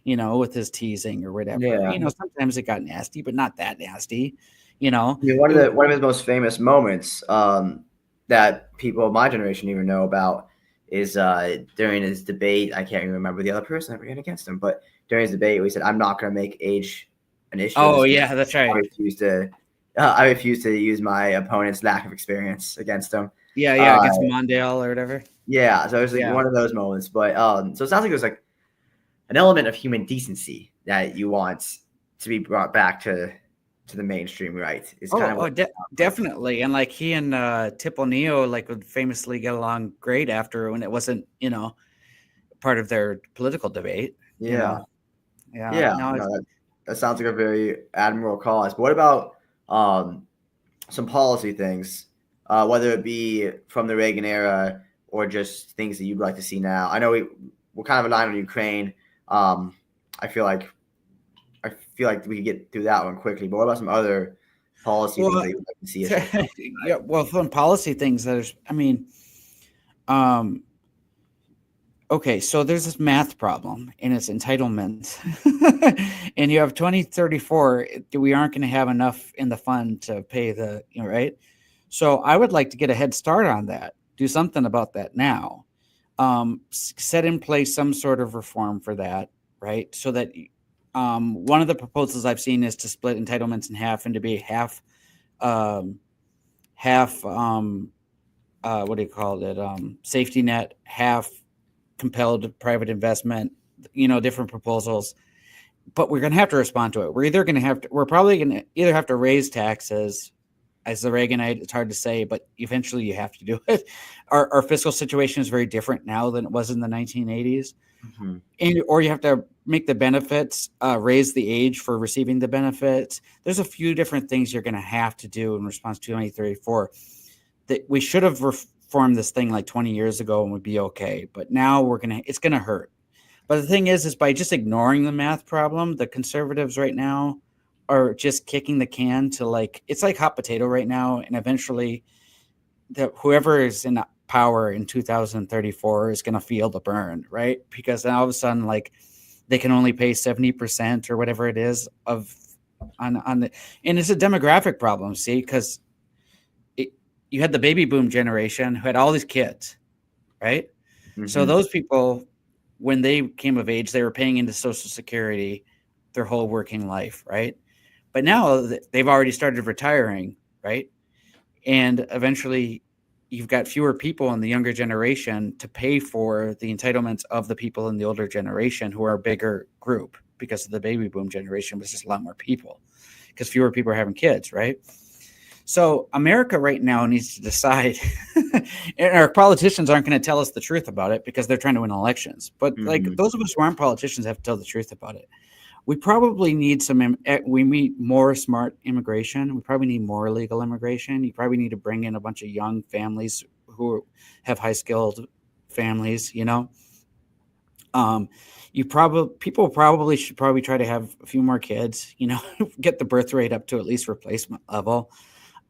B: with his teasing or whatever.
A: Yeah.
B: Sometimes it got nasty, but not that nasty,
A: one of his most famous moments, that people of my generation even know about is during his debate. I can't even remember the other person that ran against him, but during his debate, he said, "I'm not going to make age an issue."
B: Oh yeah, that's right.
A: I refuse to use my opponent's lack of experience against him.
B: Yeah, against Mondale or whatever.
A: Yeah, so it was like one of those moments. But so it sounds like there's like an element of human decency that you want to be brought back to to the mainstream right. It's kind of what
B: definitely. And like he and Tip O'Neill like would famously get along great after when it wasn't, part of their political debate.
A: Yeah.
B: Yeah. No,
A: that sounds like a very admirable cause. But what about some policy things, whether it be from the Reagan era or just things that you'd like to see now? I know we're kind of aligned on Ukraine. I feel like we could get through that one quickly. But what about some other policy things that you'd like to see?
B: Yeah, well, some policy things okay, so there's this math problem and it's entitlement. And you have 2034, we aren't going to have enough in the fund to pay the, right? So I would like to get a head start on that, do something about that now, set in place some sort of reform for that, right? So that one of the proposals I've seen is to split entitlements in half and to be half, what do you call it? Safety net, half compelled private investment, different proposals, but we're going to have to respond to it. We're probably going to either have to raise taxes as the Reaganite. It's hard to say, but eventually you have to do it. Our fiscal situation is very different now than it was in the 1980s. Mm-hmm. Or you have to make the benefits, raise the age for receiving the benefits. There's a few different things you're going to have to do in response to 2034 that we should have reformed this thing like 20 years ago and would be okay. But now it's going to hurt. But the thing is by just ignoring the math problem, the conservatives right now are just kicking the can to it's like hot potato right now. And eventually whoever is in power in 2034 is going to feel the burn, right? Because then all of a sudden, they can only pay 70% or whatever it is and it's a demographic problem, see, because you had the baby boom generation who had all these kids, right? Mm-hmm. So those people, when they came of age, they were paying into Social Security their whole working life, right? But now they've already started retiring, right? And eventually you've got fewer people in the younger generation to pay for the entitlements of the people in the older generation who are a bigger group, because of the baby boom generation was just a lot more people because fewer people are having kids, right? So America right now needs to decide, and our politicians aren't going to tell us the truth about it because they're trying to win elections. But those of us who aren't politicians have to tell the truth about it. We probably need more smart immigration. We probably need more illegal immigration. You probably need to bring in a bunch of young families who have high-skilled families, people probably should try to have a few more kids, get the birth rate up to at least replacement level.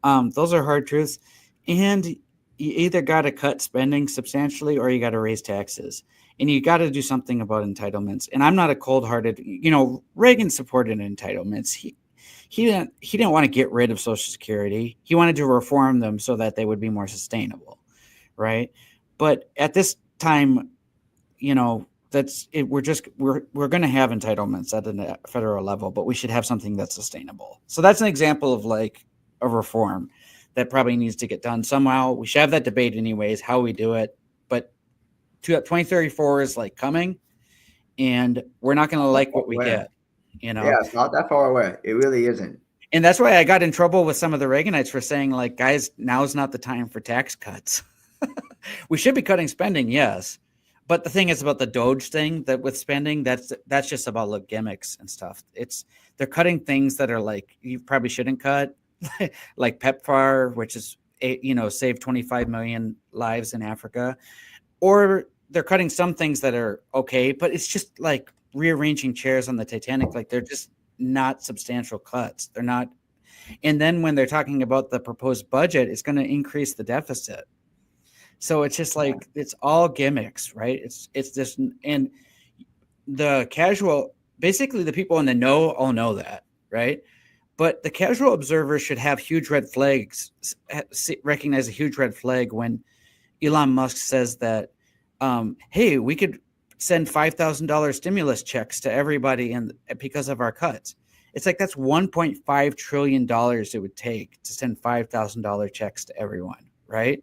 B: Those are hard truths. And you either got to cut spending substantially or you got to raise taxes. And you got to do something about entitlements. And I'm not a cold-hearted, Reagan supported entitlements. He didn't want to get rid of Social Security. He wanted to reform them so that they would be more sustainable, right? But at this time, that's it. We're going to have entitlements at the federal level, but we should have something that's sustainable. So that's an example of a reform that probably needs to get done somehow. We should have that debate anyways, how we do it. But 2034 is coming, and we're not going to like what we get.
A: Yeah, it's not that far away. It really isn't.
B: And that's why I got in trouble with some of the Reaganites for saying, guys, now's not the time for tax cuts. We should be cutting spending, yes. But the thing is about the Doge thing, that with spending, that's just about gimmicks and stuff. They're cutting things that are you probably shouldn't cut, like PEPFAR, which is saved 25 million lives in Africa, or they're cutting some things that are okay, but it's just rearranging chairs on the Titanic. They're just not substantial cuts. They're not. And then when they're talking about the proposed budget, it's going to increase the deficit. So it's just it's all gimmicks, right? It's just, and the casual, basically the people in the know all know that, right? But the casual observer should have huge red flags, recognize a huge red flag when Elon Musk says that, hey, we could send $5,000 stimulus checks to everybody because of our cuts. It's that's $1.5 trillion it would take to send $5,000 checks to everyone, right?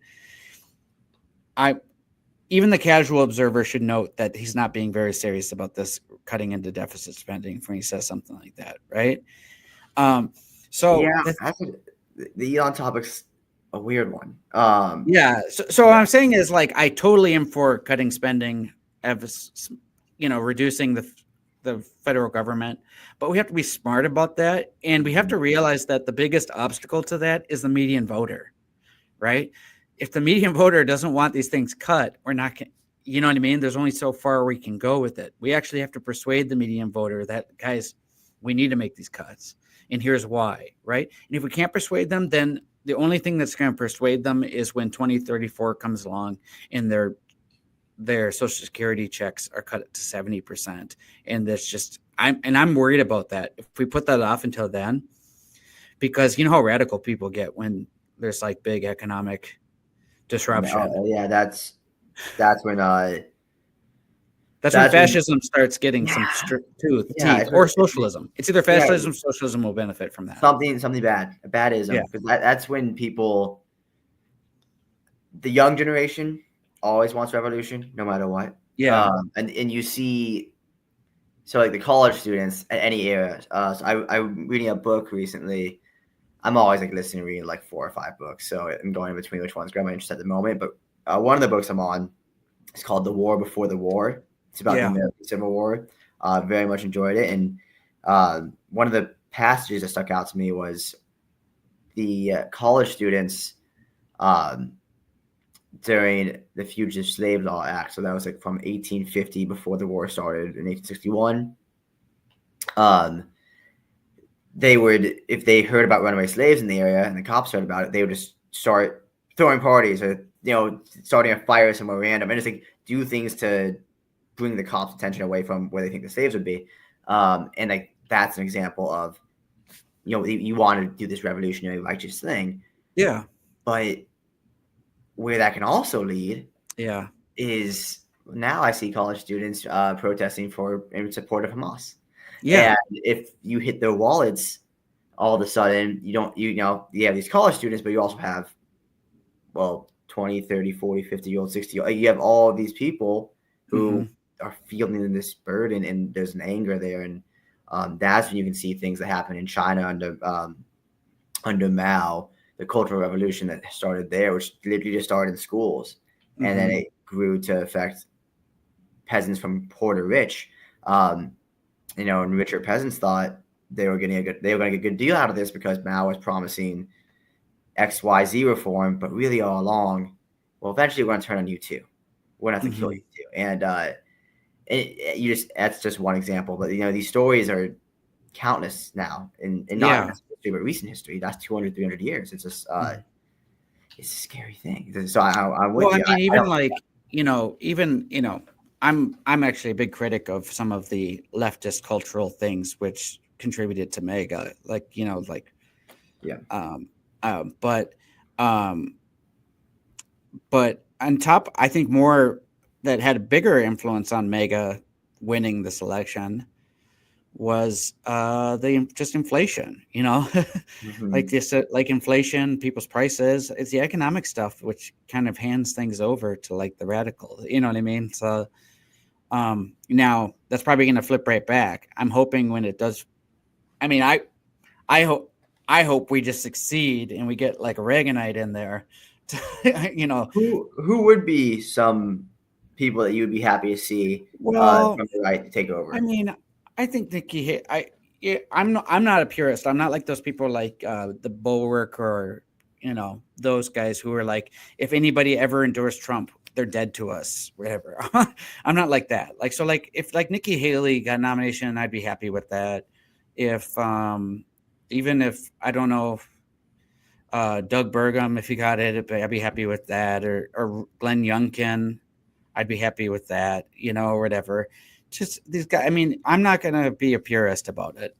B: Even the casual observer should note that he's not being very serious about this cutting into deficit spending when he says something like that, right? So
A: Yeah, the Elon topic's a weird one.
B: yeah. So what I'm saying is, like, I totally am for cutting spending, reducing the federal government, but we have to be smart about that, and we have to realize that the biggest obstacle to that is the median voter, right? If the median voter doesn't want these things cut, we're not going. You know what I mean? There's only so far we can go with it. We actually have to persuade the median voter that, guys, we need to make these cuts, and here's why, right? And if we can't persuade them, then the only thing that's going to persuade them is when 2034 comes along and their social security checks are cut to 70%. And that's just, I'm worried about that. If we put that off until then, because you know how radical people get when there's like big economic disruption.
A: Yeah, that's when
B: That's when fascism starts getting some teeth, or socialism. It's either fascism, socialism will benefit from that.
A: Something bad, a badism, because that's when people, the young generation, always wants revolution, no matter what.
B: Yeah,
A: and you see, so like the college students at any era. So I'm reading a book recently. I'm always like listening to reading like 4 or 5 books, so I'm going in between which ones grab my interest at the moment. But one of the books I'm on is called "The War Before the War." It's about the American Civil War. Very much enjoyed it. And one of the passages that stuck out to me was the college students during the Fugitive Slave Law Act. So that was like from 1850, before the war started, in 1861. They would, if they heard about runaway slaves in the area and the cops heard about it, they would just start throwing parties, or starting a fire somewhere random, and just like do things to bring the cops' attention away from where they think the slaves would be. And like that's an example of, you want to do this revolutionary righteous thing.
B: Yeah.
A: But where that can also lead is now I see college students protesting in support of Hamas. Yeah. And if you hit their wallets, all of a sudden you have these college students, but you also have, 20, 30, 40, 50-year-old, 60-year-old. You have all of these people who are feeling this burden, and there's an anger there. And that's when you can see things that happen in China under Mao, the Cultural Revolution that started there, which literally just started in schools, and then it grew to affect peasants from poor to rich. And richer peasants thought they were going to get a good deal out of this because Mao was promising XYZ reform, but really all along, eventually we're going to turn on you too. We're going to have to kill you too. And that's just one example, but these stories are countless now, in not history, but recent history. That's 200, 300 years. It's just it's a scary thing. So I'm with you.
B: I'm actually a big critic of some of the leftist cultural things which contributed to MAGA, but on top, I think more that had a bigger influence on MAGA winning this election was just inflation, like inflation, people's prices. It's the economic stuff which kind of hands things over to like the radicals. You know what I mean? So now that's probably going to flip right back. I'm hoping when it does. I mean, I hope we just succeed and we get like a Reaganite in there.
A: Who would be some people that you would be happy to see from the right to take over?
B: I mean, I think Nikki. I'm not a purist. I'm not like those people like the Bulwark or those guys who are like, if anybody ever endorsed Trump, they're dead to us, whatever. I'm not like that. If Nikki Haley got a nomination, I'd be happy with that. If even if I don't know, Doug Burgum, if he got it, I'd be happy with that. Or Glenn Youngkin, I'd be happy with that. Or whatever. Just these guys. I mean, I'm not gonna be a purist about it.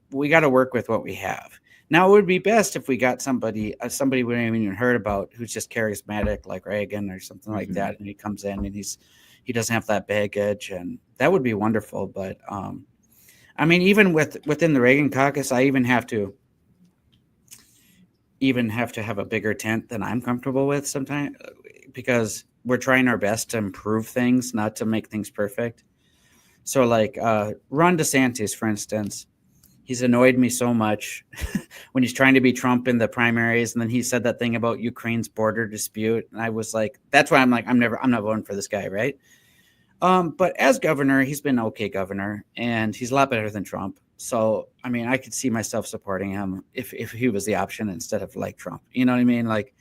B: We got to work with what we have. Now, it would be best if we got somebody we haven't even heard about, who's just charismatic, like Reagan or something like that, and he comes in and he doesn't have that baggage, and that would be wonderful. But I mean, even within the Reagan caucus, I even have to have a bigger tent than I'm comfortable with sometimes, because we're trying our best to improve things, not to make things perfect. So Ron DeSantis, for instance, He's annoyed me so much when he's trying to be Trump in the primaries, and then he said that thing about Ukraine's border dispute, and I was like, that's why I'm like, I'm not voting for this guy, right? But as governor, he's been okay governor, and he's a lot better than Trump. So, I mean, I could see myself supporting him if he was the option instead of like Trump. You know what I mean? Like,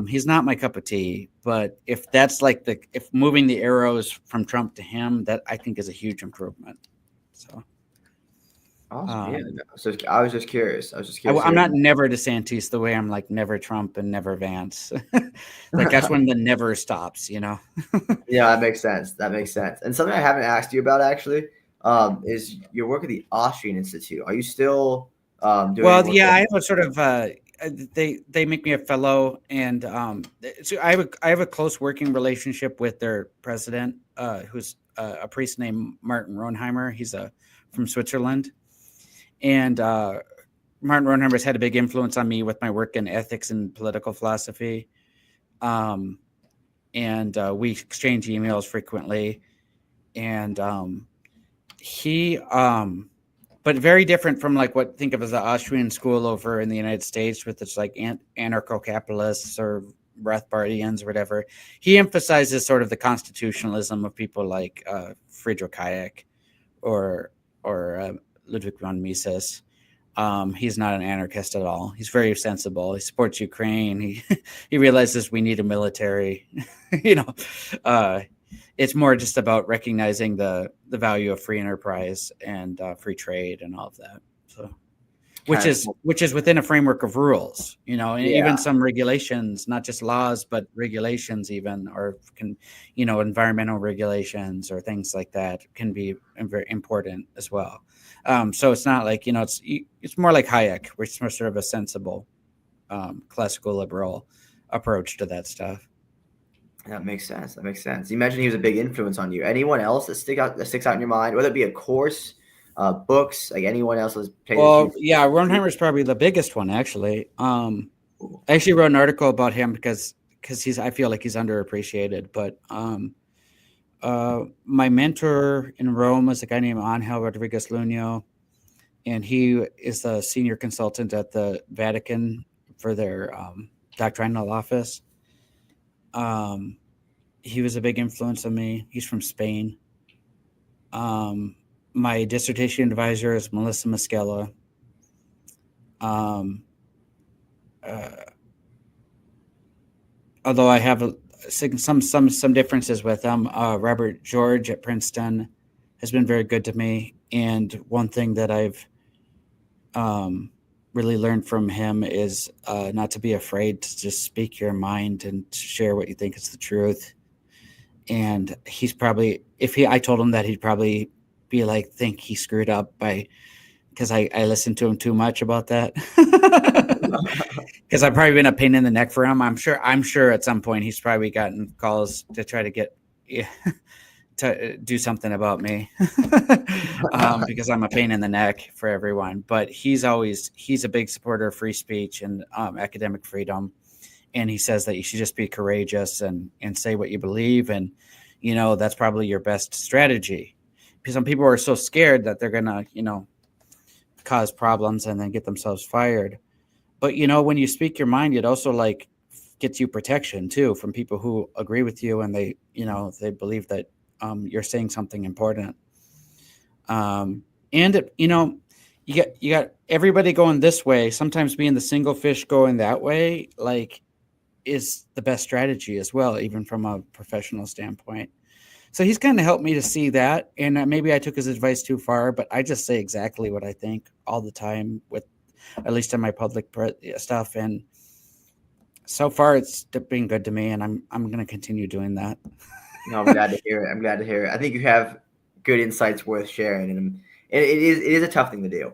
B: he's not my cup of tea, but if that's like if moving the arrows from Trump to him, that I think is a huge improvement. So.
A: Awesome. Yeah. So I was just curious.
B: I'm not never DeSantis the way I'm like never Trump and never Vance. Like that's when the never stops, you know?
A: Yeah, that makes sense. And something I haven't asked you about actually is your work at the Austrian Institute. Are you still doing?
B: Well, yeah, I have a sort of they make me a fellow, and so I have a close working relationship with their president, who's a priest named Martin Ronheimer. He's from Switzerland. And Martin Ronheimer's had a big influence on me with my work in ethics and political philosophy. And we exchange emails frequently. And he, but very different from like what think of as the Austrian school over in the United States with its like anarcho-capitalists or Rothbardians or whatever. He emphasizes sort of the constitutionalism of people like Friedrich Hayek or Ludwig von Mises. He's not an anarchist at all. He's very sensible. He supports Ukraine. He realizes we need a military. You know, it's more just about recognizing the value of free enterprise and free trade and all of that. So, which is within a framework of rules. You know, and even some regulations, not just laws, but regulations, even environmental regulations or things like that can be very important as well. So it's not like, it's more like Hayek, which is more sort of a sensible, classical liberal approach to that stuff.
A: That makes sense. You mentioned he was a big influence on you. Anyone else that sticks out in your mind, whether it be a course, books, like anyone else was?
B: Well, yeah, Ronheimer is probably the biggest one, actually. I actually wrote an article about him because I feel like he's underappreciated. But my mentor in Rome was a guy named Angel Rodriguez Luño, and he is the senior consultant at the Vatican for their doctrinal office. He was a big influence on me. He's from Spain. My dissertation advisor is Melissa Mosquella. Although I have some differences with them, Robert George at Princeton has been very good to me. And one thing that I've really learned from him is not to be afraid to just speak your mind and share what you think is the truth. And he's probably, I told him that he'd probably be like, think he screwed up because I listened to him too much about that. Because I've probably been a pain in the neck for him. I'm sure at some point he's probably gotten calls to try to get to do something about me because I'm a pain in the neck for everyone. But he's a big supporter of free speech and academic freedom. And he says that you should just be courageous and say what you believe. And, that's probably your best strategy. Because some people are so scared that they're going to, cause problems and then get themselves fired. But, when you speak your mind, it also like gets you protection too from people who agree with you and they believe that you're saying something important. And you got everybody going this way. Sometimes being the single fish going that way, like, is the best strategy as well, even from a professional standpoint. So he's kind of helped me to see that. And maybe I took his advice too far, but I just say exactly what I think all the time, with at least in my public stuff. And so far it's been good to me, and I'm going to continue doing that.
A: No, I'm glad to hear it. I think you have good insights worth sharing, and it is a tough thing to do.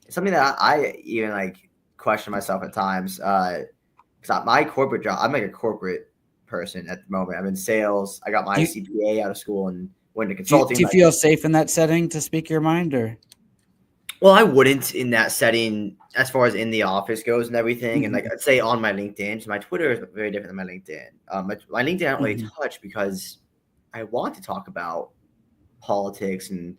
A: It's something that I even like question myself at times. Because my corporate job, I'm like a corporate person at the moment. I'm in sales. I got my CPA out of school and went to consulting.
B: Do you feel safe in that setting to speak your mind, or?
A: Well, I wouldn't in that setting as far as in the office goes and everything. And like I'd say on my LinkedIn, so my Twitter is very different than my LinkedIn. My LinkedIn I don't really touch because I want to talk about politics and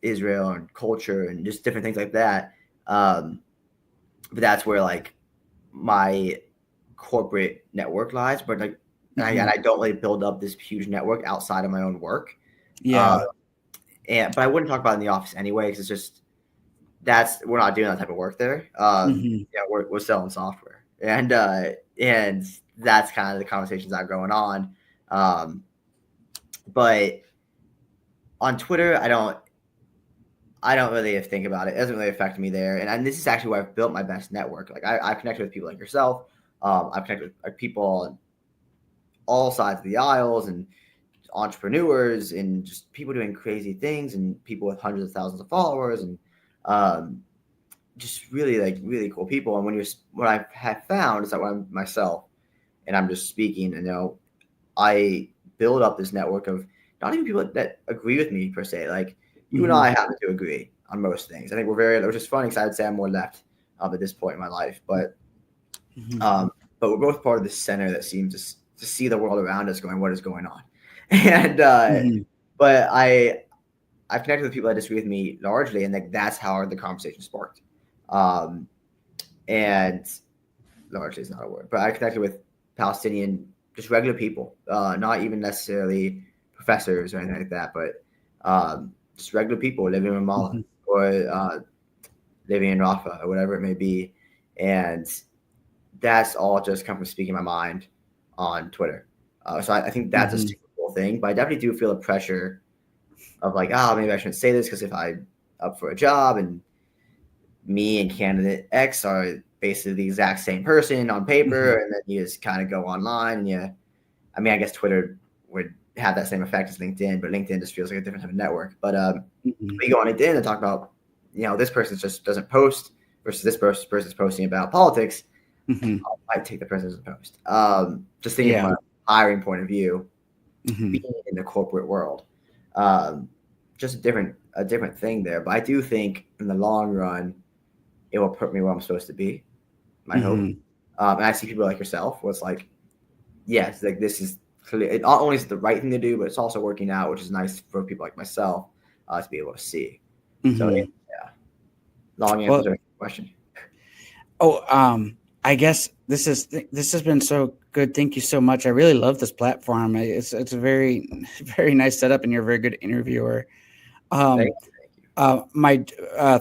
A: Israel and culture and just different things like that. But that's where like my corporate network lies. But like, and I don't really build up this huge network outside of my own work.
B: Yeah.
A: But I wouldn't talk about it in the office anyway, because it's just we're not doing that type of work there. Yeah, we're selling software, and that's kind of the conversations that are going on. But on Twitter, I don't really think about it. It doesn't really affect me there. And this is actually where I've built my best network. Like I've connected with people like yourself. I've connected with people on all sides of the aisles, and entrepreneurs and just people doing crazy things, and people with hundreds of thousands of followers, and just really cool people. And what I have found is that when I'm myself and I'm just speaking, I build up this network of not even people that agree with me per se. Like you and I happen to agree on most things. I think which is funny, because I would say I'm more left at this point in my life, but we're both part of this center that seems to see the world around us going, what is going on? And but I've connected with people that disagree with me largely, and that's how the conversation sparked. And largely is not a word, but I connected with Palestinian, just regular people, not even necessarily professors or anything like that, but just regular people living in Ramallah or living in Rafah or whatever it may be. And that's all just come from speaking my mind on Twitter. So I think that's a super cool thing, but I definitely do feel the pressure of like, maybe I shouldn't say this, because if I'm up for a job and me and candidate X are basically the exact same person on paper, and then you just kind of go online and I guess Twitter would have that same effect as LinkedIn, but LinkedIn just feels like a different type of network. But we go on LinkedIn and talk about, this person just doesn't post versus this person's posting about politics. I take the person doesn't post. Just thinking from a hiring point of view, being in the corporate world, just a different thing there. But I do think in the long run, it will put me where I'm supposed to be. My hope. And I see people like yourself where it's like, yes, like this is clear. It not only is the right thing to do, but it's also working out, which is nice for people like myself to be able to see. So yeah, long answer to your question.
B: I guess this has been so good. Thank you so much. I really love this platform. It's a very, very nice setup, and you're a very good interviewer. Thank you. My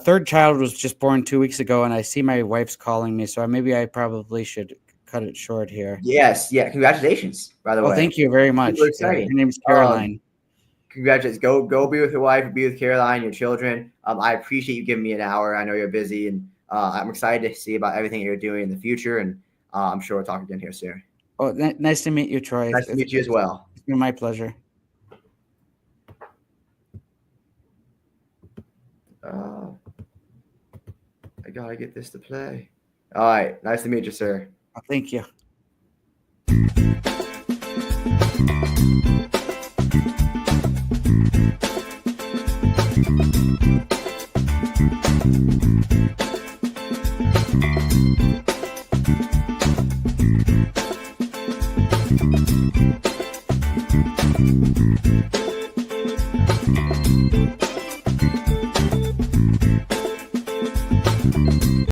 B: third child was just born 2 weeks ago, and I see my wife's calling me, so maybe I probably should cut it short here.
A: Yes. Yeah. Congratulations, by the way.
B: Thank you very much.
A: Super exciting.
B: Her name's Caroline.
A: Congratulations. Go be with your wife, be with Caroline, your children. I appreciate you giving me an hour. I know you're busy, and I'm excited to see about everything you're doing in the future, and I'm sure we'll talk again here soon.
B: Oh, nice to meet you, Troy.
A: Nice to meet you as well.
B: It's been my pleasure.
A: I gotta get this to play. All right. Nice to meet you, sir.
B: Thank you.